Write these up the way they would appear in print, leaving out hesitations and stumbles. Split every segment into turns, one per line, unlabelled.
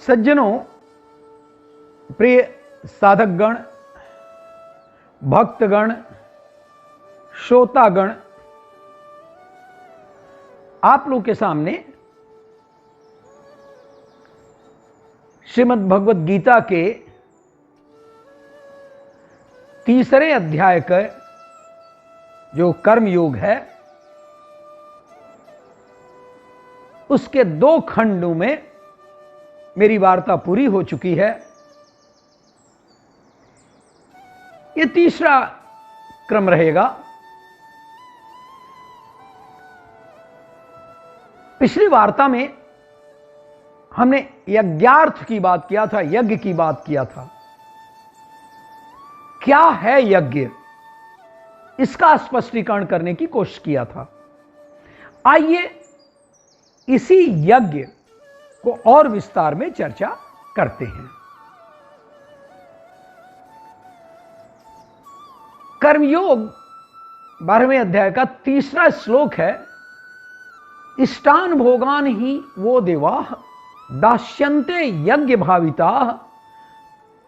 सज्जनों, प्रिय साधकगण, भक्तगण, श्रोतागण, आप लोग के सामने श्रीमद् भगवद गीता के तीसरे अध्याय का जो कर्म योग है, उसके 2 खंडों में मेरी वार्ता पूरी हो चुकी है। ये तीसरा क्रम रहेगा। पिछली वार्ता में हमने यज्ञार्थ की बात किया था, यज्ञ की बात किया था। क्या है यज्ञ, इसका स्पष्टीकरण करने की कोशिश किया था। आइए इसी यज्ञ को और विस्तार में चर्चा करते हैं। कर्मयोग 12वें अध्याय का तीसरा श्लोक है, इष्टान भोगान ही वो देवा दास्यन्ते यज्ञ भाविता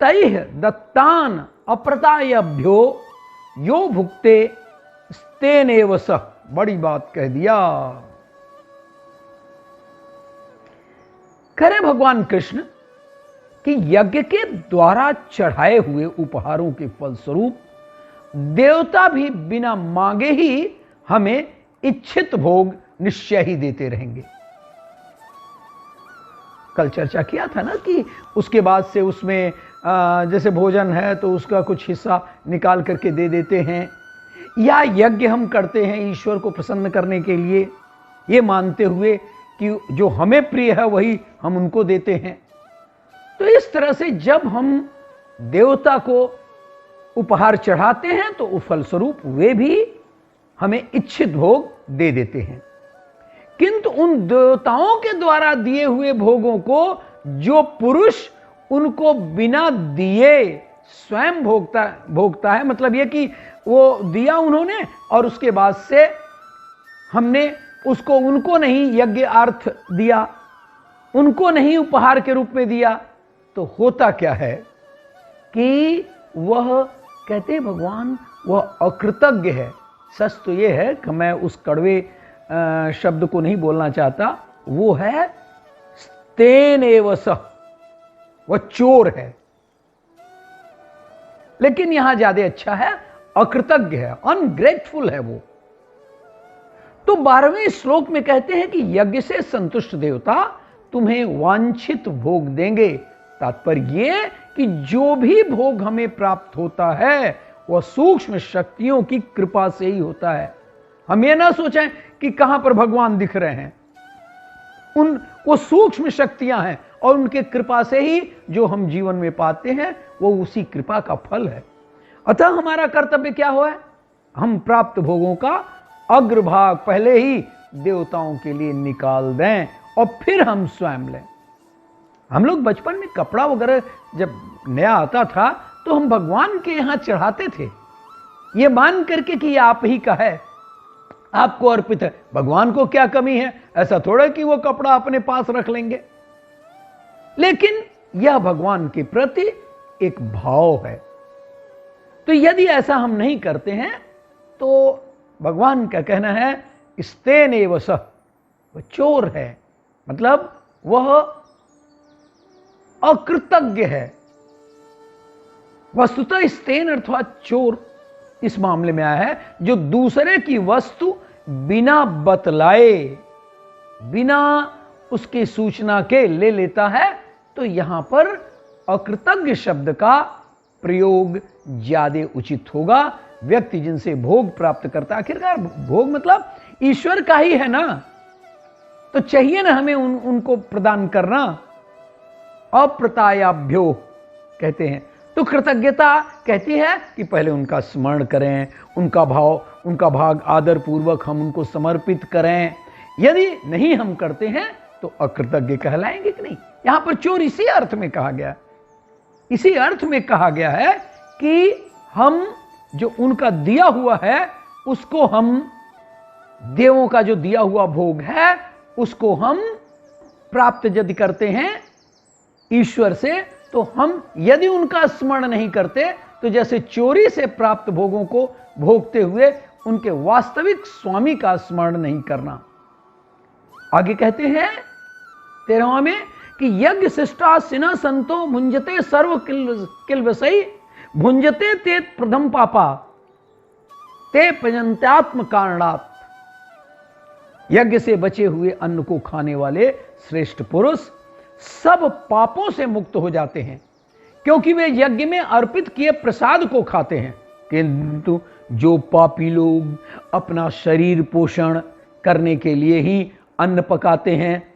तैः दत्तान अप्रतायभ्यो यो भुक्ते स्तेनेव सह। बड़ी बात कह दिया। करे भगवान कृष्ण कि यज्ञ के द्वारा चढ़ाए हुए उपहारों के फलस्वरूप देवता भी बिना मांगे ही हमें इच्छित भोग निश्चय ही देते रहेंगे। कल चर्चा किया था ना कि उसके बाद से उसमें जैसे भोजन है तो उसका कुछ हिस्सा निकाल करके दे देते हैं, या यज्ञ हम करते हैं ईश्वर को प्रसन्न करने के लिए, ये मानते हुए कि जो हमें प्रिय है वही हम उनको देते हैं। तो इस तरह से जब हम देवता को उपहार चढ़ाते हैं तो फलस्वरूप वे भी हमें इच्छित भोग दे देते हैं। किंतु उन देवताओं के द्वारा दिए हुए भोगों को जो पुरुष उनको बिना दिए स्वयं भोगता है, मतलब यह कि वो दिया उन्होंने और उसके बाद से हमने उसको उनको नहीं यज्ञ अर्थ दिया, उनको नहीं उपहार के रूप में दिया, तो होता क्या है कि वह कहते भगवान वह अकृतज्ञ है। सच तो यह है कि मैं उस कड़वे शब्द को नहीं बोलना चाहता, वो है स्तेनेव सह, वह चोर है। लेकिन यहां ज्यादा अच्छा है अकृतज्ञ है, अनग्रेटफुल है वो। तो 12वें श्लोक में कहते हैं कि यज्ञ से संतुष्ट देवता तुम्हें वांछित भोग देंगे। तात्पर्य ये कि जो भी भोग हमें प्राप्त होता है वह सूक्ष्म शक्तियों की कृपा से ही होता है। हम ये ना सोचें कि कहां पर भगवान दिख रहे हैं, वो सूक्ष्म शक्तियां हैं और उनके कृपा से ही जो हम जीवन में पाते हैं वो उसी कृपा का फल है। अतः हमारा कर्तव्य क्या हुआ है, हम प्राप्त भोगों का अग्रभाग पहले ही देवताओं के लिए निकाल दें और फिर हम स्वयं लें। हम लोग बचपन में कपड़ा वगैरह जब नया आता था तो हम भगवान के यहां चढ़ाते थे, ये मान करके कि ये आप ही का है, आपको अर्पित है। भगवान को क्या कमी है, ऐसा थोड़ा कि वो कपड़ा अपने पास रख लेंगे। लेकिन यह भगवान के प्रति एक भाव है। तो यदि ऐसा हम नहीं करते हैं तो भगवान का कहना है स्तेनेव सह, वह चोर है, मतलब वह अकृतज्ञ है। वस्तुतः स्तेन अर्थात चोर इस मामले में आया है जो दूसरे की वस्तु बिना बतलाए, बिना उसकी सूचना के ले लेता है। तो यहां पर अकृतज्ञ शब्द का प्रयोग ज्यादा उचित होगा। व्यक्ति जिनसे भोग प्राप्त करता है, आखिरकार भोग मतलब ईश्वर का ही है ना, तो चाहिए ना हमें उनको प्रदान करना। अप्रतायाभ्यो कहते हैं, तो कृतज्ञता कहती है कि पहले उनका स्मरण करें, उनका भाग आदर पूर्वक हम उनको समर्पित करें। यदि नहीं हम करते हैं तो अकृतज्ञ कहलाएंगे कि नहीं। यहां पर चोर इसी अर्थ में कहा गया, इसी अर्थ में कहा गया है कि हम जो उनका दिया हुआ है उसको हम, देवों का जो दिया हुआ भोग है उसको हम प्राप्त यदि करते हैं ईश्वर से, तो हम यदि उनका स्मरण नहीं करते तो जैसे चोरी से प्राप्त भोगों को भोगते हुए उनके वास्तविक स्वामी का स्मरण नहीं करना। आगे कहते हैं 13वां में कि यज्ञ शिष्टा सिना संतो भुंजते सर्व किल विषयी भुंजते ते प्रथम पापा ते पजंत्यात्म कारणात्। यज्ञ से बचे हुए अन्न को खाने वाले श्रेष्ठ पुरुष सब पापों से मुक्त हो जाते हैं, क्योंकि वे यज्ञ में अर्पित किए प्रसाद को खाते हैं। किंतु जो पापी लोग अपना शरीर पोषण करने के लिए ही अन्न पकाते हैं,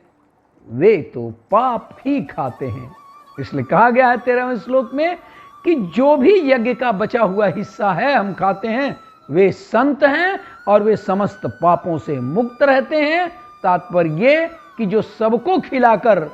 वे तो पाप ही खाते हैं। इसलिए कहा गया है 13वें श्लोक में कि जो भी यज्ञ का बचा हुआ हिस्सा है हम खाते हैं, वे संत हैं और वे समस्त पापों से मुक्त रहते हैं। तात्पर्य ये कि जो सबको खिलाकर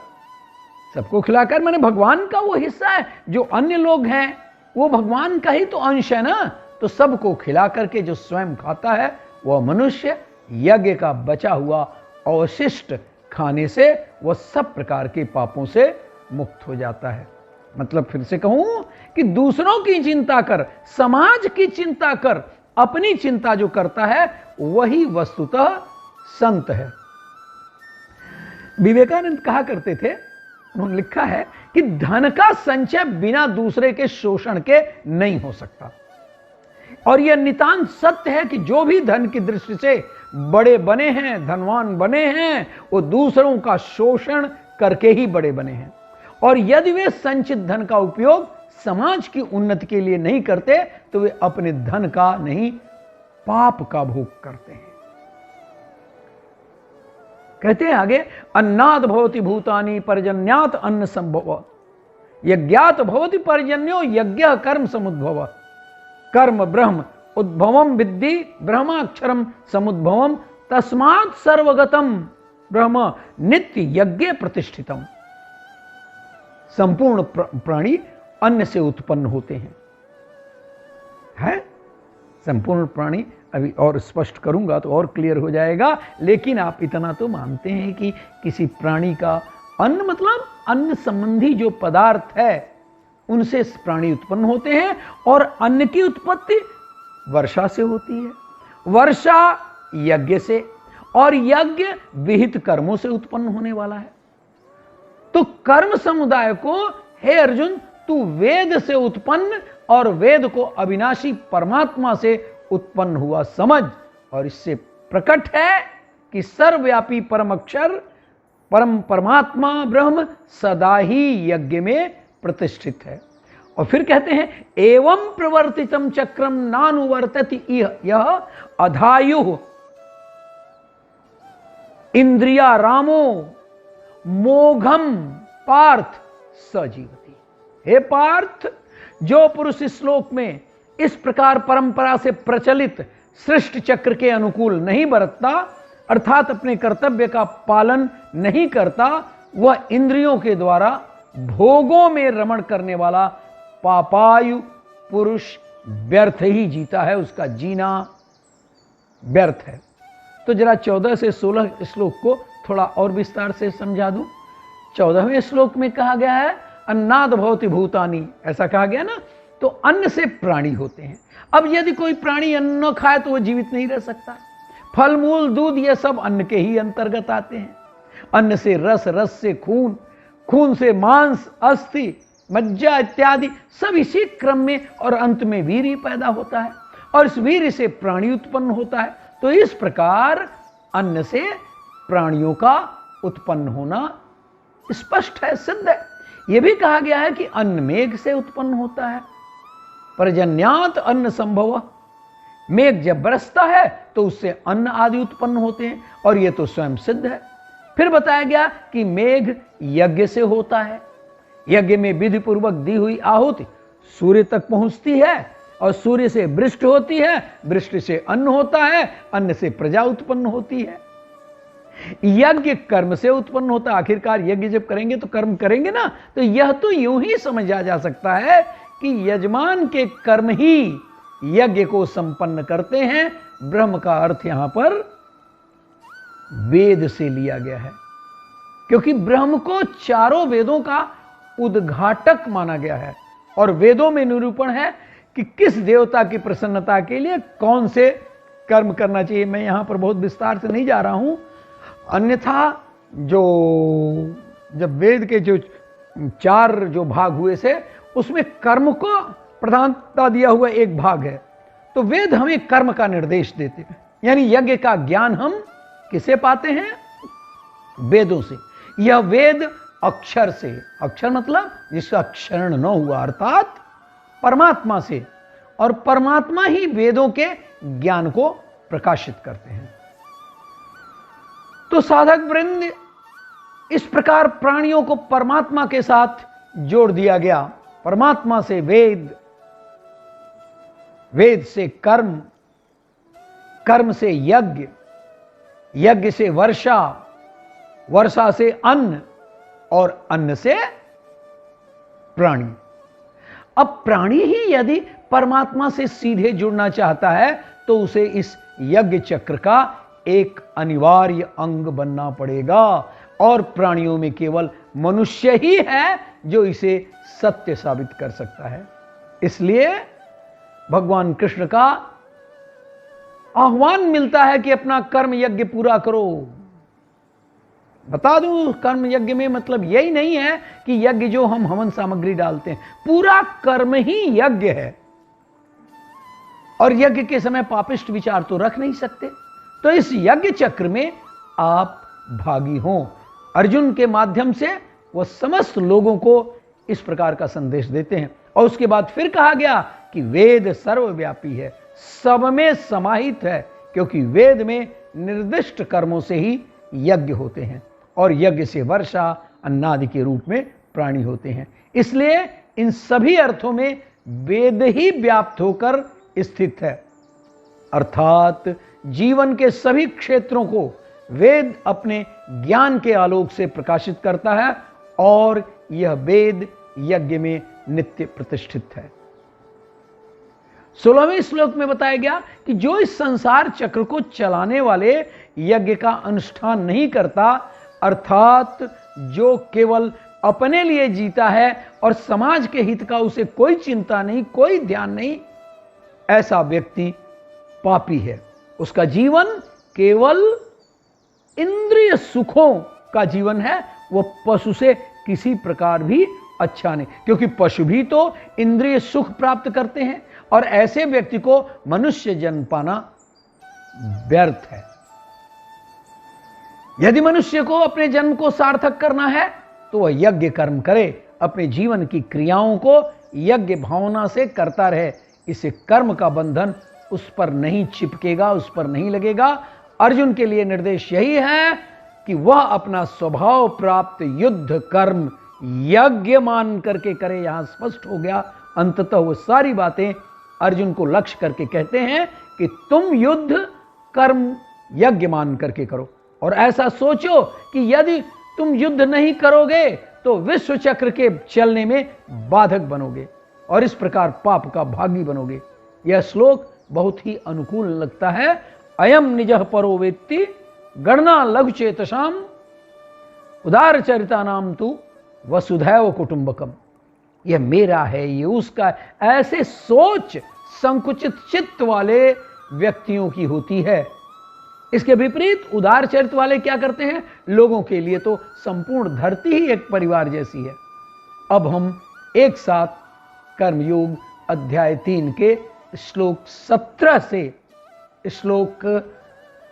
माने भगवान का वो हिस्सा है, जो अन्य लोग हैं वो भगवान का ही तो अंश है ना, तो सबको खिला करके जो स्वयं खाता है वह मनुष्य यज्ञ का बचा हुआ अवशिष्ट खाने से वह सब प्रकार के पापों से मुक्त हो जाता है। मतलब फिर से कहूं कि दूसरों की चिंता कर, समाज की चिंता कर, अपनी चिंता जो करता है वही वस्तुतः संत है। विवेकानंद कहा करते थे, उन्होंने लिखा है कि धन का संचय बिना दूसरे के शोषण के नहीं हो सकता, और यह नितांत सत्य है कि जो भी धन की दृष्टि से बड़े बने हैं, धनवान बने हैं, वो दूसरों का शोषण करके ही बड़े बने हैं। और यदि वे संचित धन का उपयोग समाज की उन्नति के लिए नहीं करते तो वे अपने धन का नहीं, पाप का भोग करते हैं। कहते हैं आगे, अन्नाद भवति भूतानि पर्जन्यात अन्न संभव यज्ञात भवति पर्जन्यो यज्ञ कर्म समुद्भव कर्म ब्रह्म उद्भवम विद्धि ब्रह्माक्षरम समुद्भवम तस्मात् सर्वगतम ब्रह्म नित्य यज्ञ प्रतिष्ठितम। संपूर्ण प्राणी अन्न से उत्पन्न होते हैं, है? संपूर्ण प्राणी अभी और स्पष्ट करूंगा तो और क्लियर हो जाएगा, लेकिन आप इतना तो मानते हैं कि किसी प्राणी का अन्न मतलब अन्न संबंधी जो पदार्थ है उनसे प्राणी उत्पन्न होते हैं, और अन्न की उत्पत्ति वर्षा से होती है, वर्षा यज्ञ से, और यज्ञ विहित कर्मों से उत्पन्न होने वाला है। तो कर्म समुदाय को, हे अर्जुन, तू वेद से उत्पन्न और वेद को अविनाशी परमात्मा से उत्पन्न हुआ समझ, और इससे प्रकट है कि सर्वव्यापी परम अक्षर परम परमात्मा ब्रह्म सदा ही यज्ञ में प्रतिष्ठित है। और फिर कहते हैं, एवं प्रवर्तितम चक्रम नानुवर्तति यह अधायु इंद्रिया रामो मोघम पार्थ सजीवती। हे पार्थ, जो पुरुष इस श्लोक में इस प्रकार परंपरा से प्रचलित सृष्टि चक्र के अनुकूल नहीं बरतता, अर्थात अपने कर्तव्य का पालन नहीं करता, वह इंद्रियों के द्वारा भोगों में रमण करने वाला पापायु पुरुष व्यर्थ ही जीता है, उसका जीना व्यर्थ है। तो जरा 14 से 16 श्लोक को थोड़ा और विस्तार से समझा दूं। 14वें श्लोक में कहा गया है, अन्नाद भवति भूतानि, ऐसा कहा गया ना, तो अन्न से प्राणी होते हैं। अब यदि कोई प्राणी अन्न न खाए तो वह जीवित नहीं रह सकता। फल मूल दूध ये सब अन्न के ही अंतर्गत आते हैं। अन्न से रस, रस से खून, खून से मांस, अस्थि, मज्जा इत्यादि सब इसी क्रम में, और अंत में वीर्य पैदा होता है, और इस वीर्य से प्राणी उत्पन्न होता है। तो इस प्रकार अन्न से प्राणियों का उत्पन्न होना स्पष्ट है, सिद्ध है। यह भी कहा गया है कि अन्न मेघ से उत्पन्न होता है, पर्जन्यात अन्न संभव। मेघ जब बरसता है तो उससे अन्न आदि उत्पन्न होते हैं, और यह तो स्वयं सिद्ध है। फिर बताया गया कि मेघ यज्ञ से होता है, यज्ञ में विधि पूर्वक दी हुई आहुति सूर्य तक पहुंचती है, और सूर्य से वृष्टि होती है, वृष्टि से अन्न होता है, अन्न से प्रजा उत्पन्न होती है। यज्ञ कर्म से उत्पन्न होता है। आखिरकार यज्ञ जब करेंगे तो कर्म करेंगे ना, तो यह तो यूं ही समझा जा सकता है कि यजमान के कर्म ही यज्ञ को संपन्न करते हैं। ब्रह्म का अर्थ यहां पर वेद से लिया गया है, क्योंकि ब्रह्म को चारों वेदों का उद्घाटक माना गया है और वेदों में निरूपण है कि किस देवता की प्रसन्नता के लिए कौन से कर्म करना चाहिए। मैं यहां पर बहुत विस्तार से नहीं जा रहा हूं, अन्यथा जब वेद के जो 4 जो भाग हुए थे उसमें कर्म को प्रधानता दिया हुआ एक भाग है, तो वेद हमें कर्म का निर्देश देते हैं। यानी यज्ञ का ज्ञान हम किसे पाते हैं? वेदों से। यह वेद अक्षर से, अक्षर मतलब जिसका क्षरण न हुआ, अर्थात परमात्मा से, और परमात्मा ही वेदों के ज्ञान को प्रकाशित करते हैं। तो साधक वृंद, इस प्रकार प्राणियों को परमात्मा के साथ जोड़ दिया गया। परमात्मा से वेद, वेद से कर्म, कर्म से यज्ञ, यज्ञ से वर्षा, वर्षा से अन्न और अन्न से प्राणी। अब प्राणी ही यदि परमात्मा से सीधे जुड़ना चाहता है तो उसे इस यज्ञ चक्र का एक अनिवार्य अंग बनना पड़ेगा, और प्राणियों में केवल मनुष्य ही है जो इसे सत्य साबित कर सकता है। इसलिए भगवान कृष्ण का आह्वान मिलता है कि अपना कर्म यज्ञ पूरा करो। बता दूं, कर्म यज्ञ में मतलब यही नहीं है कि यज्ञ जो हम हवन सामग्री डालते हैं, पूरा कर्म ही यज्ञ है। और यज्ञ के समय पापिष्ट विचार तो रख नहीं सकते। तो इस यज्ञ चक्र में आप भागी हों। अर्जुन के माध्यम से वह समस्त लोगों को इस प्रकार का संदेश देते हैं। और उसके बाद फिर कहा गया कि वेद सर्वव्यापी है, सब में समाहित है, क्योंकि वेद में निर्दिष्ट कर्मों से ही यज्ञ होते हैं और यज्ञ से वर्षा, अन्नादि के रूप में प्राणी होते हैं। इसलिए इन सभी अर्थों में वेद ही व्याप्त होकर स्थित है, अर्थात जीवन के सभी क्षेत्रों को वेद अपने ज्ञान के आलोक से प्रकाशित करता है, और यह वेद यज्ञ में नित्य प्रतिष्ठित है। 16वें श्लोक में बताया गया कि जो इस संसार चक्र को चलाने वाले यज्ञ का अनुष्ठान नहीं करता, अर्थात जो केवल अपने लिए जीता है और समाज के हित का उसे कोई चिंता नहीं, कोई ध्यान नहीं, ऐसा व्यक्ति पापी है। उसका जीवन केवल इंद्रिय सुखों का जीवन है, वह पशु से किसी प्रकार भी अच्छा नहीं, क्योंकि पशु भी तो इंद्रिय सुख प्राप्त करते हैं, और ऐसे व्यक्ति को मनुष्य जन्म पाना व्यर्थ है। यदि मनुष्य को अपने जन्म को सार्थक करना है तो वह यज्ञ कर्म करे, अपने जीवन की क्रियाओं को यज्ञ भावना से करता रहे। इसे कर्म का बंधन उस पर नहीं चिपकेगा, उस पर नहीं लगेगा। अर्जुन के लिए निर्देश यही है कि वह अपना स्वभाव प्राप्त युद्ध कर्म यज्ञ मान करके करे। यहां स्पष्ट हो गया, अंततः वो सारी बातें अर्जुन को लक्ष्य करके कहते हैं कि तुम युद्ध कर्म यज्ञ मान करके करो, और ऐसा सोचो कि यदि तुम युद्ध नहीं करोगे तो विश्व चक्र के चलने में बाधक बनोगे और इस प्रकार पाप का भागी बनोगे। यह श्लोक बहुत ही अनुकूल लगता है। अयम निजः परो वेत्ति गणना लघु चेतसाम उदार चरिता नाम तु वसुधैव कुटुंबकम। यह मेरा है, ये उसका, ऐसे सोच संकुचित चित्त वाले व्यक्तियों की होती है। इसके विपरीत उदार चरित्र वाले क्या करते हैं? लोगों के लिए तो संपूर्ण धरती ही एक परिवार जैसी है। अब हम एक साथ कर्मयोग अध्याय 3 के श्लोक 17 से श्लोक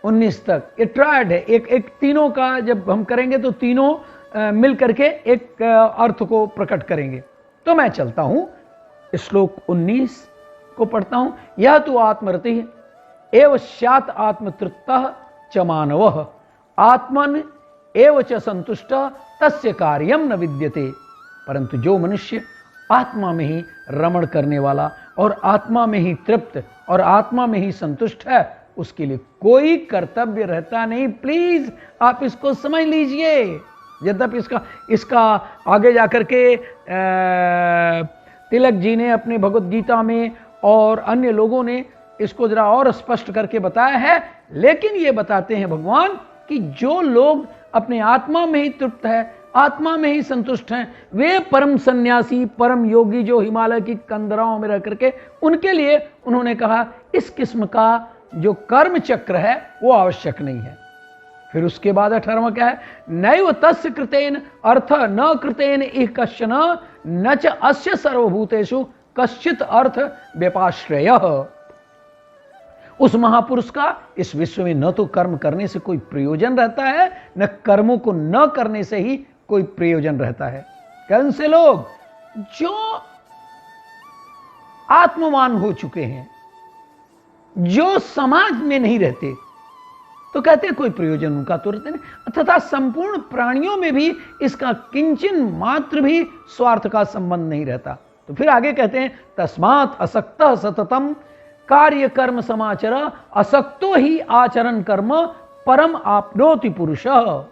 19 तक, ये ट्रायड है, एक तीनों का जब हम करेंगे तो तीनों मिल करके एक अर्थ को प्रकट करेंगे। तो मैं चलता हूं, श्लोक 19 को पढ़ता हूं। यह तो आत्मरति एव स्यात् आत्मतृप्तः च मानवः आत्मन एव च संतुष्टः तस्य कार्यम न विद्यते। परंतु जो मनुष्य आत्मा में ही रमण करने वाला और आत्मा में ही तृप्त और आत्मा में ही संतुष्ट है, उसके लिए कोई कर्तव्य रहता नहीं। प्लीज आप इसको समझ लीजिए। यद्यपि इसका आगे जाकर के तिलक जी ने अपने भगवत गीता में और अन्य लोगों ने इसको जरा और स्पष्ट करके बताया है, लेकिन ये बताते हैं भगवान कि जो लोग अपने आत्मा में ही तृप्त है, आत्मा में ही संतुष्ट हैं। वे परम सन्यासी, परम योगी जो हिमालय की कंदराओं में रह करके, उनके लिए उन्होंने कहा इस किस्म का जो कर्म चक्र है वो आवश्यक नहीं है। फिर उसके बाद 18वां क्या है, नैव तस्य कृतेन अर्थ न कृतेन इह कश्चन न च अस्य सर्वभूतेषु कश्चित अर्थ व्यपाश्रयः। उस महापुरुष का इस विश्व में न तो कर्म करने से कोई प्रयोजन रहता है, न कर्मों को न करने से ही कोई प्रयोजन रहता है। कौन से लोग जो आत्मवान हो चुके हैं, जो समाज में नहीं रहते, तो कहते हैं कोई प्रयोजन उनका तो रहते नहीं, तथा संपूर्ण प्राणियों में भी इसका किंचन मात्र भी स्वार्थ का संबंध नहीं रहता। तो फिर आगे कहते हैं तस्मात् असक्तः सततम कार्य कर्म समाचर असक्तो ही आचरण कर्म परम आपनोति पुरुषः।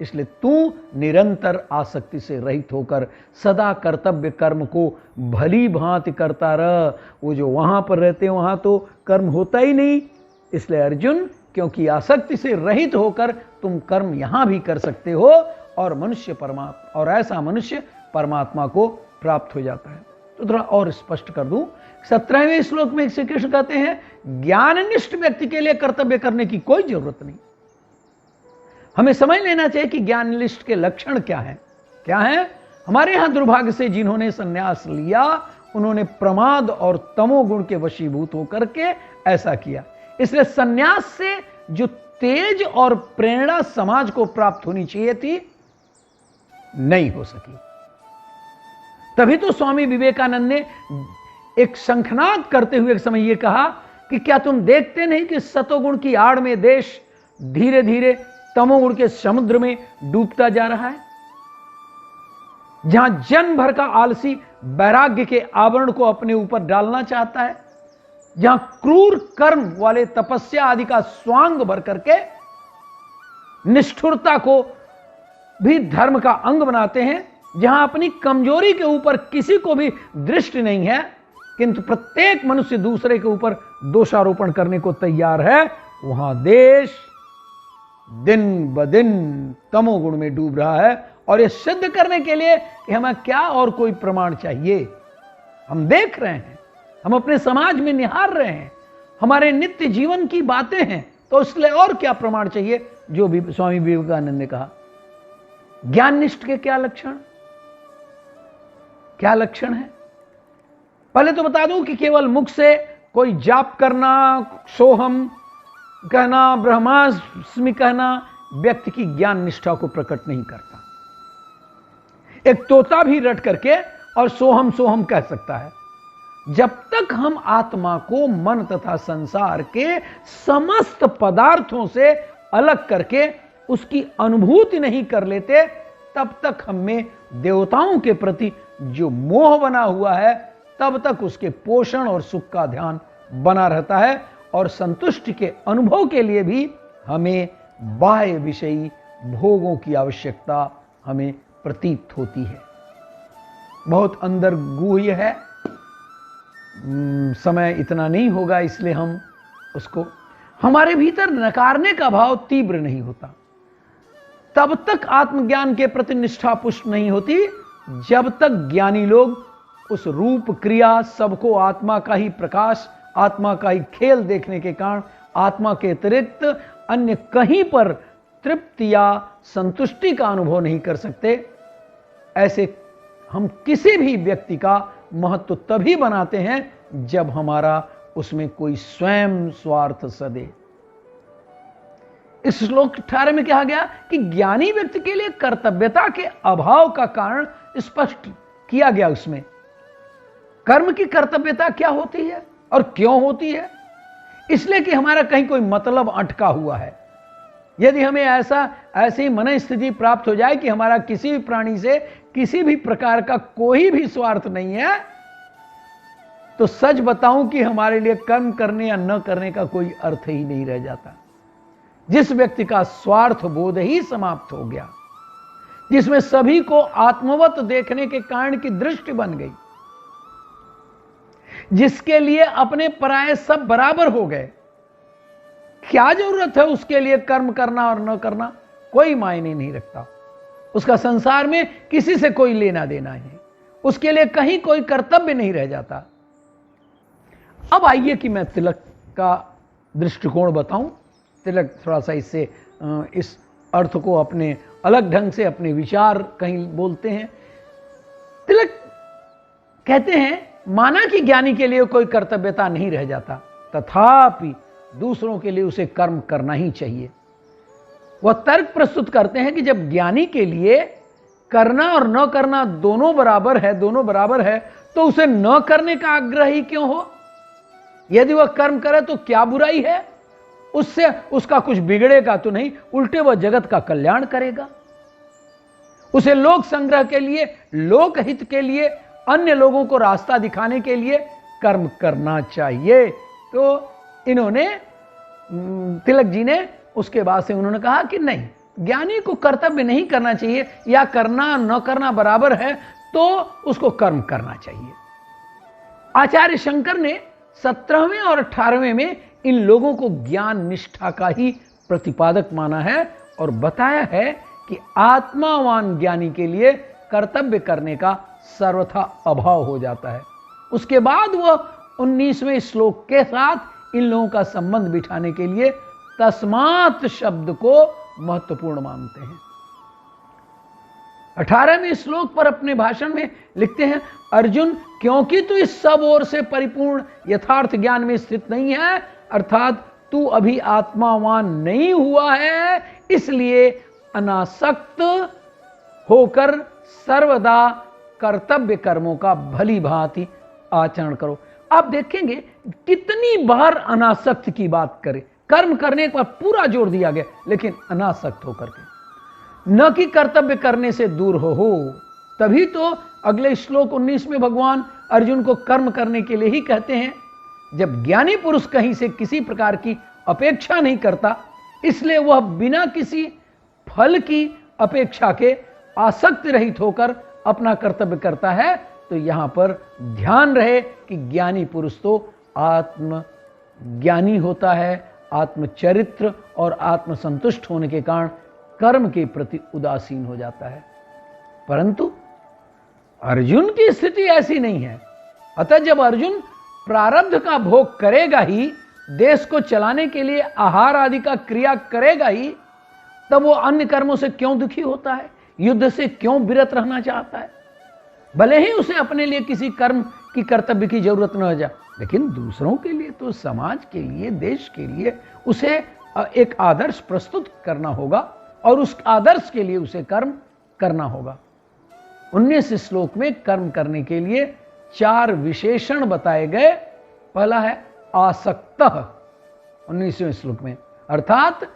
इसलिए तू निरंतर आसक्ति से रहित होकर सदा कर्तव्य कर्म को भली भांति करता रह। वो जो वहां पर रहते हैं वहां तो कर्म होता ही नहीं। इसलिए अर्जुन, क्योंकि आसक्ति से रहित होकर तुम कर्म यहां भी कर सकते हो और मनुष्य परमात्मा, और ऐसा मनुष्य परमात्मा को प्राप्त हो जाता है। तो थोड़ा और स्पष्ट कर दूं, 17वें श्लोक में श्री कृष्ण कहते हैं ज्ञाननिष्ठ व्यक्ति के लिए कर्तव्य करने की कोई जरूरत नहीं। हमें समझ लेना चाहिए कि ज्ञाननिष्ठ के लक्षण क्या हैं। क्या है? हमारे यहां दुर्भाग्य से जिन्होंने संन्यास लिया, उन्होंने प्रमाद और तमोगुण के वशीभूत होकर के ऐसा किया। इसलिए संन्यास से जो तेज और प्रेरणा समाज को प्राप्त होनी चाहिए थी, नहीं हो सकी। तभी तो स्वामी विवेकानंद ने एक शंखनाद करते हुए एक समय यह कहा कि क्या तुम देखते नहीं कि सतोगुण की आड़ में देश धीरे धीरे तमोगुण के समुद्र में डूबता जा रहा है, जहां जन्म भर का आलसी वैराग्य के आवरण को अपने ऊपर डालना चाहता है, जहां क्रूर कर्म वाले तपस्या आदि का स्वांग भर करके निष्ठुरता को भी धर्म का अंग बनाते हैं, जहां अपनी कमजोरी के ऊपर किसी को भी दृष्टि नहीं है, किंतु प्रत्येक मनुष्य दूसरे के ऊपर दोषारोपण करने को तैयार है, वहां देश दिन ब दिन तमोगुण में डूब रहा है। और यह सिद्ध करने के लिए कि हमें क्या और कोई प्रमाण चाहिए, हम देख रहे हैं, हम अपने समाज में निहार रहे हैं, हमारे नित्य जीवन की बातें हैं, तो इसलिए और क्या प्रमाण चाहिए। जो भी स्वामी विवेकानंद ने कहा, ज्ञाननिष्ठ के क्या लक्षण, क्या लक्षण है। पहले तो बता दूं कि केवल मुख से कोई जाप करना, सोहम कहना, ब्रह्मास्मि कहना व्यक्ति की ज्ञान निष्ठा को प्रकट नहीं करता। एक तोता भी रट करके और सोहम सोहम कह सकता है। जब तक हम आत्मा को मन तथा संसार के समस्त पदार्थों से अलग करके उसकी अनुभूति नहीं कर लेते, तब तक हमें देवताओं के प्रति जो मोह बना हुआ है, तब तक उसके पोषण और सुख का ध्यान बना रहता है। और संतुष्टि के अनुभव के लिए भी हमें बाह्य विषयी भोगों की आवश्यकता हमें प्रतीत होती है। बहुत अंदर गुह्य है, समय इतना नहीं होगा, इसलिए हम उसको, हमारे भीतर नकारने का भाव तीव्र नहीं होता। तब तक आत्मज्ञान के प्रति निष्ठा पुष्ट नहीं होती जब तक ज्ञानी लोग उस रूप क्रिया सबको आत्मा का ही प्रकाश, आत्मा का ही खेल देखने के कारण आत्मा के अतिरिक्त अन्य कहीं पर तृप्ति या संतुष्टि का अनुभव नहीं कर सकते। ऐसे हम किसी भी व्यक्ति का महत्व तभी बनाते हैं जब हमारा उसमें कोई स्वयं स्वार्थ सदे। इस श्लोक 18 में कहा गया कि ज्ञानी व्यक्ति के लिए कर्तव्यता के अभाव का कारण स्पष्ट किया गया। उसमें कर्म की कर्तव्यता क्या होती है और क्यों होती है, इसलिए कि हमारा कहीं कोई मतलब अटका हुआ है। यदि हमें ऐसी मन स्थिति प्राप्त हो जाए कि हमारा किसी भी प्राणी से किसी भी प्रकार का कोई भी स्वार्थ नहीं है, तो सच बताऊं कि हमारे लिए कर्म करने या न करने का कोई अर्थ ही नहीं रह जाता। जिस व्यक्ति का स्वार्थ बोध ही समाप्त हो गया, जिसमें सभी को आत्मवत देखने के कारण की दृष्टि बन गई, जिसके लिए अपने पराये सब बराबर हो गए, क्या जरूरत है उसके लिए कर्म करना और न करना, कोई मायने नहीं रखता। उसका संसार में किसी से कोई लेना देना नहीं, उसके लिए कहीं कोई कर्तव्य नहीं रह जाता। अब आइए कि मैं तिलक का दृष्टिकोण बताऊं। तिलक थोड़ा सा इससे इस अर्थ को अपने अलग ढंग से अपने विचार कहीं बोलते हैं। तिलक कहते हैं माना कि ज्ञानी के लिए कोई कर्तव्यता नहीं रह जाता, तथापि दूसरों के लिए उसे कर्म करना ही चाहिए। वह तर्क प्रस्तुत करते हैं कि जब ज्ञानी के लिए करना और न करना दोनों बराबर है, तो उसे न करने का आग्रह ही क्यों हो? यदि वह कर्म करे तो क्या बुराई है? उससे उसका कुछ बिगड़ेगा तो नहीं, उल्टे वह जगत का कल्याण करेगा। उसे लोक संग्रह के लिए, लोकहित के लिए, अन्य लोगों को रास्ता दिखाने के लिए कर्म करना चाहिए। तो इन्होंने तिलक जी ने उसके बाद से उन्होंने कहा कि नहीं, ज्ञानी को कर्तव्य नहीं करना चाहिए, या करना न करना बराबर है तो उसको कर्म करना चाहिए। आचार्य शंकर ने 17वें और 18वें में इन लोगों को ज्ञान निष्ठा का ही प्रतिपादक माना है और बताया है कि आत्मावान ज्ञानी के लिए कर्तव्य करने का सर्वथा अभाव हो जाता है। उसके बाद वह 19वें श्लोक के साथ इन लोगों का संबंध बिठाने के लिए तस्मात् शब्द को महत्वपूर्ण मानते हैं। 18वें श्लोक पर अपने भाषण में लिखते हैं, अर्जुन, क्योंकि तू इस सब ओर से परिपूर्ण यथार्थ ज्ञान में स्थित नहीं है, अर्थात तू अभी आत्मावान नहीं हुआ है, इसलिए अनासक्त होकर सर्वदा कर्तव्य कर्मों का भली भांति आचरण करो। आप देखेंगे कितनी बार अनासक्त की बात करें, कर्म करने पर पूरा जोर दिया गया, लेकिन अनासक्त होकर के, न कि कर्तव्य करने से दूर हो। तभी तो अगले श्लोक 19 में भगवान अर्जुन को कर्म करने के लिए ही कहते हैं। जब ज्ञानी पुरुष कहीं से किसी प्रकार की अपेक्षा नहीं करता, इसलिए वह बिना किसी फल की अपेक्षा के आसक्त रहित होकर अपना कर्तव्य करता है, तो यहां पर ध्यान रहे कि ज्ञानी पुरुष तो आत्म ज्ञानी होता है, आत्मचरित्र और आत्मसंतुष्ट होने के कारण कर्म के प्रति उदासीन हो जाता है। परंतु अर्जुन की स्थिति ऐसी नहीं है। अतः जब अर्जुन प्रारब्ध का भोग करेगा ही, देश को चलाने के लिए आहार आदि का क्रिया करेगा ही, तब वो अन्य कर्मों से क्यों दुखी होता है, युद्ध से क्यों विरत रहना चाहता है? भले ही उसे अपने लिए किसी कर्म की कर्तव्य की जरूरत न हो जाए, लेकिन दूसरों के लिए, तो समाज के लिए, देश के लिए उसे एक आदर्श प्रस्तुत करना होगा और उस आदर्श के लिए उसे कर्म करना होगा। 19 श्लोक में कर्म करने के लिए 4 विशेषण बताए गए। पहला है आसक्तः, 19वें श्लोक में, अर्थात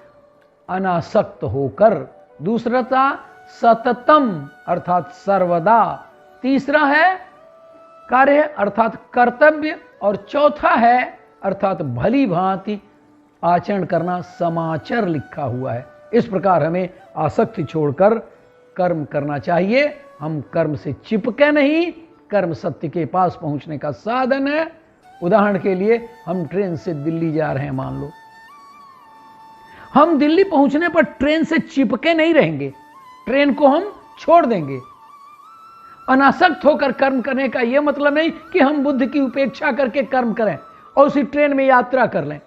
अनासक्त होकर। दूसरा था सततम, अर्थात सर्वदा। तीसरा है कार्य, अर्थात कर्तव्य। और चौथा है अर्थात भली भांति आचरण करना, समाचर लिखा हुआ है। इस प्रकार हमें आसक्ति छोड़कर कर्म करना चाहिए। हम कर्म से चिपके नहीं, कर्म सत्य के पास पहुंचने का साधन है। उदाहरण के लिए हम ट्रेन से दिल्ली जा रहे हैं, मान लो, हम दिल्ली पहुंचने पर ट्रेन से चिपके नहीं रहेंगे, ट्रेन को हम छोड़ देंगे। अनासक्त होकर कर्म करने का यह मतलब नहीं कि हम बुद्ध की उपेक्षा करके कर्म करें और उसी ट्रेन में यात्रा कर लें।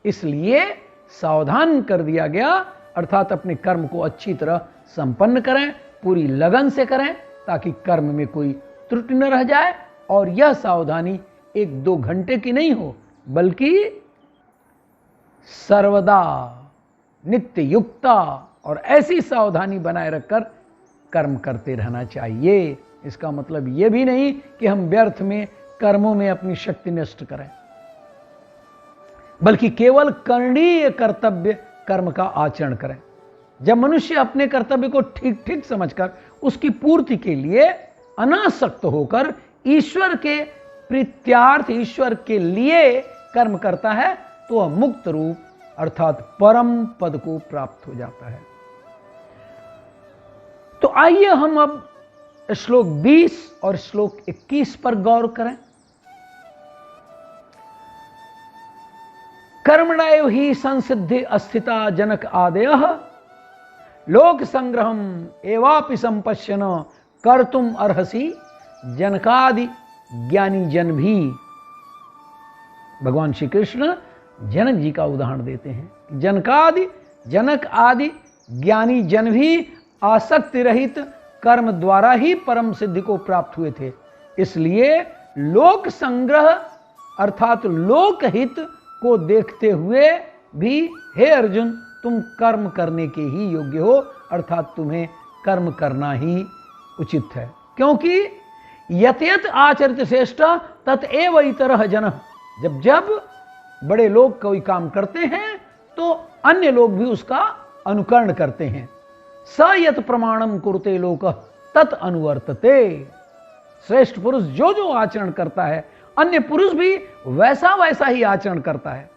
इसलिए सावधान कर दिया गया, अर्थात अपने कर्म को अच्छी तरह संपन्न करें, पूरी लगन से करें, ताकि कर्म में कोई त्रुटि न रह जाए। और यह सावधानी 1-2 घंटे की नहीं हो, बल्कि सर्वदा नित्य युक्ता और ऐसी सावधानी बनाए रखकर कर्म करते रहना चाहिए। इसका मतलब यह भी नहीं कि हम व्यर्थ में कर्मों में अपनी शक्ति नष्ट करें, बल्कि केवल करणीय कर्तव्य कर्म का आचरण करें। जब मनुष्य अपने कर्तव्य को ठीक ठीक समझकर उसकी पूर्ति के लिए अनासक्त होकर ईश्वर के प्रीत्यार्थ, ईश्वर के लिए कर्म करता है, तो वह मुक्त रूप अर्थात परम पद को प्राप्त हो जाता है। तो आइए हम अब श्लोक 20 और श्लोक 21 पर गौर करें। कर्मणैव ही संसिद्धि अस्थिता जनक आदयः लोक संग्रहम एवापि संपश्यन कर्तुम अर्हसि जनकादि ज्ञानी जन भी। भगवान श्री कृष्ण जनक जी का उदाहरण देते हैं। जनक आदि ज्ञानी जन भी आसक्ति रहित कर्म द्वारा ही परम सिद्धि को प्राप्त हुए थे। इसलिए लोक संग्रह अर्थात लोकहित को देखते हुए भी हे अर्जुन तुम कर्म करने के ही योग्य हो, अर्थात तुम्हें कर्म करना ही उचित है। क्योंकि यत यत आचरित श्रेष्ठ ततएव इतरः जनः। जब जब बड़े लोग कोई काम करते हैं तो अन्य लोग भी उसका अनुकरण करते हैं। स यत प्रमाणम कुरुते लोकः तत् अनुवर्तते। श्रेष्ठ पुरुष जो जो आचरण करता है अन्य पुरुष भी वैसा वैसा ही आचरण करता है।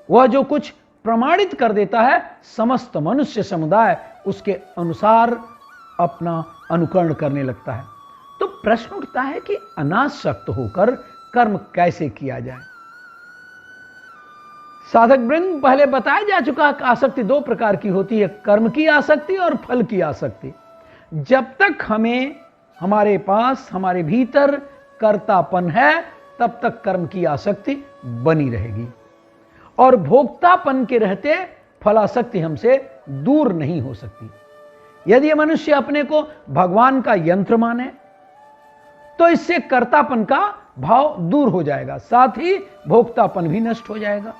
वह जो कुछ प्रमाणित कर देता है समस्त मनुष्य समुदाय उसके अनुसार अपना अनुकरण करने लगता है। तो प्रश्न उठता है कि अनासक्त होकर कर्म कैसे किया जाए। साधक वृंद पहले बताया जा चुका है कि आसक्ति दो प्रकार की होती है, कर्म की आसक्ति और फल की आसक्ति। जब तक हमारे पास हमारे भीतर कर्तापन है तब तक कर्म की आसक्ति बनी रहेगी और भोक्तापन के रहते फलासक्ति हमसे दूर नहीं हो सकती। यदि मनुष्य अपने को भगवान का यंत्र माने तो इससे कर्तापन का भाव दूर हो जाएगा, साथ ही भोक्तापन भी नष्ट हो जाएगा।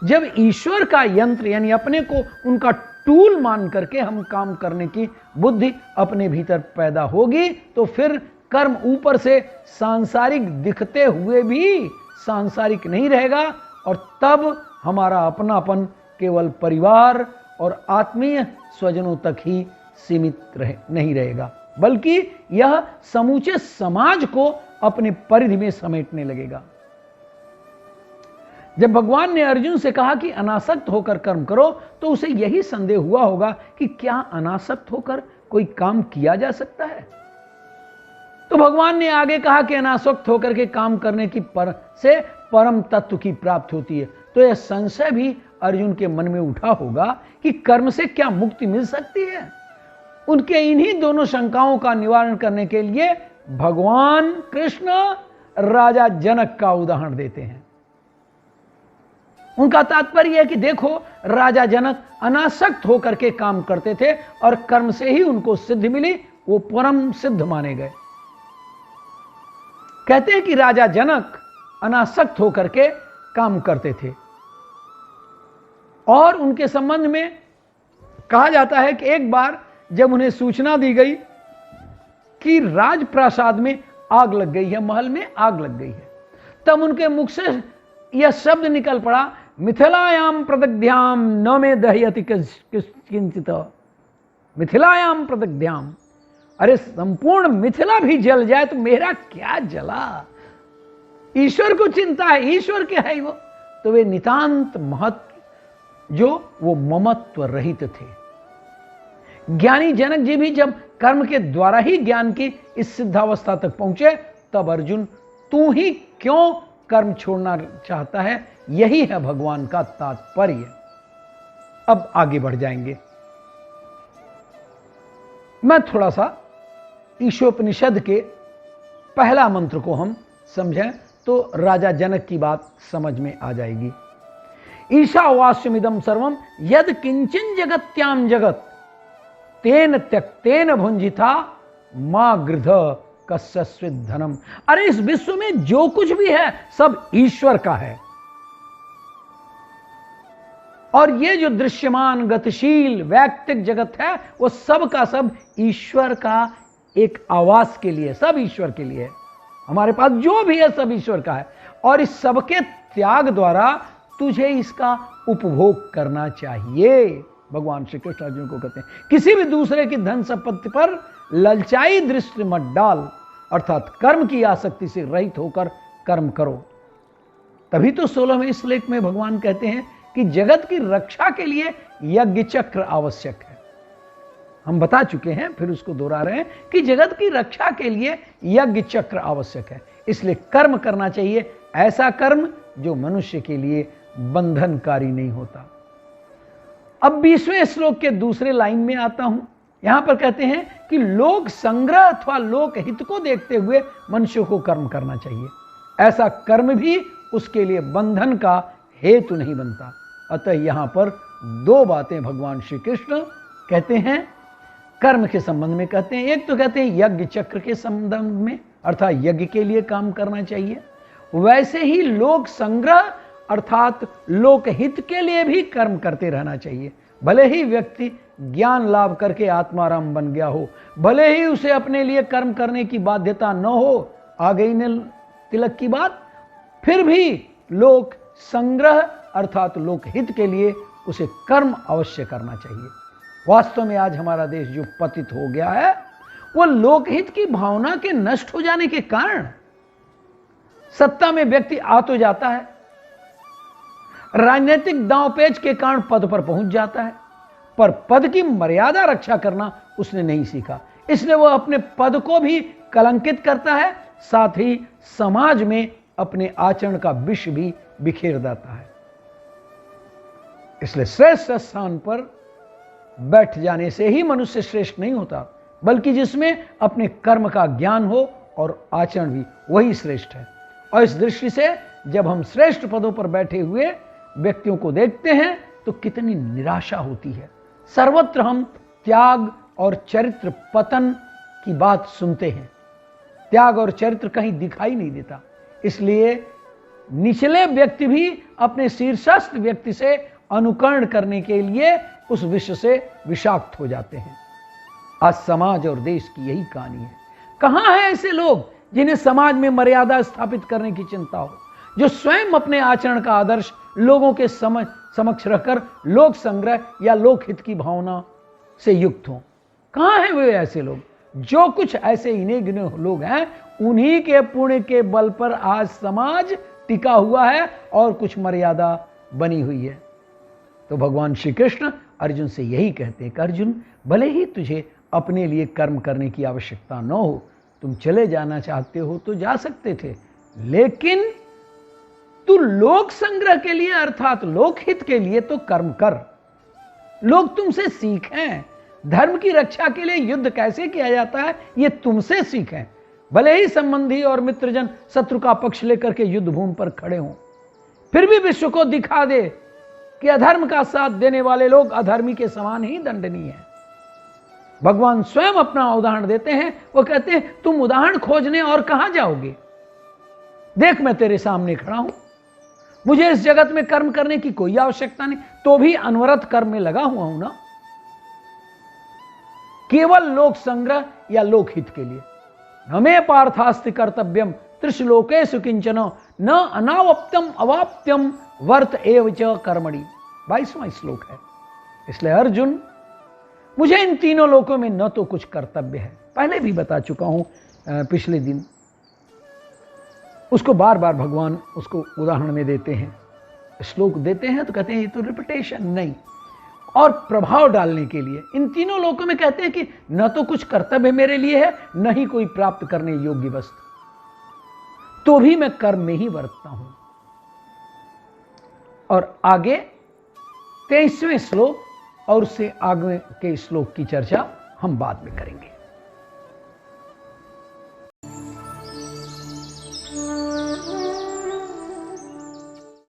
जब ईश्वर का यंत्र यानी अपने को उनका टूल मान करके हम काम करने की बुद्धि अपने भीतर पैदा होगी तो फिर कर्म ऊपर से सांसारिक दिखते हुए भी सांसारिक नहीं रहेगा और तब हमारा अपनापन केवल परिवार और आत्मीय स्वजनों तक ही सीमित नहीं रहेगा, बल्कि यह समूचे समाज को अपने परिधि में समेटने लगेगा। जब भगवान ने अर्जुन से कहा कि अनासक्त होकर कर्म करो तो उसे यही संदेह हुआ होगा कि क्या अनासक्त होकर कोई काम किया जा सकता है। तो भगवान ने आगे कहा कि अनासक्त होकर के काम करने की से परम तत्व की प्राप्ति होती है। तो यह संशय भी अर्जुन के मन में उठा होगा कि कर्म से क्या मुक्ति मिल सकती है। उनके इन्हीं दोनों शंकाओं का निवारण करने के लिए भगवान कृष्ण राजा जनक का उदाहरण देते हैं। उनका तात्पर्य है कि देखो राजा जनक अनासक्त होकर के काम करते थे और कर्म से ही उनको सिद्धि मिली, वो परम सिद्ध माने गए। कहते हैं कि राजा जनक अनासक्त होकर के काम करते थे और उनके संबंध में कहा जाता है कि एक बार जब उन्हें सूचना दी गई कि राजप्रासाद में आग लग गई है, महल में आग लग गई है, तब उनके मुख से यह शब्द निकल पड़ा, मिथिलायाम प्रदग्ध्याम न मे दह्यति किंचित। मिथिलायाम प्रदग्ध्याम, अरे संपूर्ण मिथिला भी जल जाए तो मेरा क्या जला। ईश्वर को चिंता है, ईश्वर के है वो। तो वे नितांत महत्व जो वो ममत्व रहित थे। ज्ञानी जनक जी भी जब कर्म के द्वारा ही ज्ञान की इस सिद्धावस्था तक पहुंचे तब अर्जुन तू ही क्यों कर्म छोड़ना चाहता है, यही है भगवान का तात्पर्य। अब आगे बढ़ जाएंगे। मैं थोड़ा सा ईशोपनिषद के पहला मंत्र को हम समझें तो राजा जनक की बात समझ में आ जाएगी। ईशावास्यमिदं सर्वं यद किंचिन जगत्याम जगत तेन त्यक्तेन भुंजिता मां गृध कस्यस्विद धनम। अरे इस विश्व में जो कुछ भी है सब ईश्वर का है और ये जो दृश्यमान गतिशील वैयक्तिक जगत है वो सब का सब ईश्वर का एक आवास के लिए, सब ईश्वर के लिए है। हमारे पास जो भी है सब ईश्वर का है और इस सबके त्याग द्वारा तुझे इसका उपभोग करना चाहिए। भगवान श्री कृष्ण अर्जुन को कहते हैं किसी भी दूसरे की धन संपत्ति पर ललचाई दृष्टि मत डाल, अर्थात कर्म की आसक्ति से रहित होकर कर्म करो। तभी तो 16वें श्लोक में भगवान कहते हैं कि जगत की रक्षा के लिए यज्ञ चक्र आवश्यक है। हम बता चुके हैं, फिर उसको दोहरा रहे हैं कि जगत की रक्षा के लिए यज्ञ चक्र आवश्यक है। इसलिए कर्म करना चाहिए, ऐसा कर्म जो मनुष्य के लिए बंधनकारी नहीं होता। अब 20वें श्लोक के दूसरे लाइन में आता हूं। यहां पर कहते हैं कि लोक संग्रह अथवा लोक हित को देखते हुए मनुष्य को कर्म करना चाहिए। ऐसा कर्म भी उसके लिए बंधन का हेतु नहीं बनता। अतः यहां पर दो बातें भगवान श्री कृष्ण कहते हैं कर्म के संबंध में कहते हैं। एक तो कहते हैं यज्ञ चक्र के संबंध में, अर्थात यज्ञ के लिए काम करना चाहिए। वैसे ही लोक संग्रह अर्थात लोकहित के लिए भी कर्म करते रहना चाहिए। भले ही व्यक्ति ज्ञान लाभ करके आत्माराम बन गया हो, भले ही उसे अपने लिए कर्म करने की बाध्यता न हो, आ गई न तिलक की बात, फिर भी लोक संग्रह अर्थात लोकहित के लिए उसे कर्म अवश्य करना चाहिए। वास्तव में आज हमारा देश जो पतित हो गया है वो लोकहित की भावना के नष्ट हो जाने के कारण। सत्ता में व्यक्ति आ तो जाता है, राजनीतिक दांवपेच के कारण पद पर पहुंच जाता है, पर पद की मर्यादा रक्षा करना उसने नहीं सीखा, इसलिए वह अपने पद को भी कलंकित करता है, साथ ही समाज में अपने आचरण का विष भी बिखेर देता है। इसलिए श्रेष्ठ स्थान पर बैठ जाने से ही मनुष्य श्रेष्ठ नहीं होता, बल्कि जिसमें अपने कर्म का ज्ञान हो और आचरण भी, वही श्रेष्ठ है। और इस दृष्टि से जब हम श्रेष्ठ पदों पर बैठे हुए व्यक्तियों को देखते हैं तो कितनी निराशा होती है। सर्वत्र हम त्याग और चरित्र पतन की बात सुनते हैं, त्याग और चरित्र कहीं दिखाई नहीं देता। इसलिए निचले व्यक्ति भी अपने शीर्षस्थ व्यक्ति से अनुकरण करने के लिए उस विषय से विषाक्त हो जाते हैं। आज समाज और देश की यही कहानी है। कहां हैं ऐसे लोग जिन्हें समाज में मर्यादा स्थापित करने की चिंता हो, जो स्वयं अपने आचरण का आदर्श लोगों के समक्ष रखकर लोक संग्रह या लोकहित की भावना से युक्त हों? कहां हैं वे ऐसे लोग? जो कुछ ऐसे इन्हें गिने लोग हैं, उन्हीं के पुण्य के बल पर आज समाज टिका हुआ है और कुछ मर्यादा बनी हुई है। तो भगवान श्री कृष्ण अर्जुन से यही कहते हैं कि अर्जुन, भले ही तुझे अपने लिए कर्म करने की आवश्यकता न हो, तुम चले जाना चाहते हो तो जा सकते थे, लेकिन तू लोक संग्रह के लिए अर्थात लोकहित के लिए तो कर्म कर। लोग तुमसे सीखें, धर्म की रक्षा के लिए युद्ध कैसे किया जाता है ये तुमसे सीखें। भले ही संबंधी और मित्रजन शत्रु का पक्ष लेकर के युद्ध भूमि पर खड़े हों, फिर भी विश्व को दिखा दे कि अधर्म का साथ देने वाले लोग अधर्मी के समान ही दंडनीय हैं। भगवान स्वयं अपना उदाहरण देते हैं। वो कहते हैं तुम उदाहरण खोजने और कहां जाओगे? देख, मैं तेरे सामने खड़ा हूं, मुझे इस जगत में कर्म करने की कोई आवश्यकता नहीं, तो भी अनवरत कर्म में लगा हुआ हूं ना, केवल लोक संग्रह या लोकहित के लिए। हमें पार्थास्ति कर्तव्यम त्रिशलोकेषु किंचन न अनावप्तम अवाप्त्यम वर्त एव च कर्मणि। 22वां श्लोक है। इसलिए अर्जुन, मुझे इन तीनों लोकों में न तो कुछ कर्तव्य है, पहले भी बता चुका हूं पिछले दिन, उसको बार बार भगवान उसको उदाहरण में देते हैं, श्लोक देते हैं तो कहते हैं ये तो रिपीटेशन नहीं, और प्रभाव डालने के लिए इन तीनों लोकों में कहते हैं कि न तो कुछ कर्तव्य मेरे लिए है, न ही कोई प्राप्त करने योग्य वस्तु, तो भी मैं कर्म में ही बरतता हूं। और आगे 23वें श्लोक और उससे आगे के श्लोक की चर्चा हम बाद में करेंगे।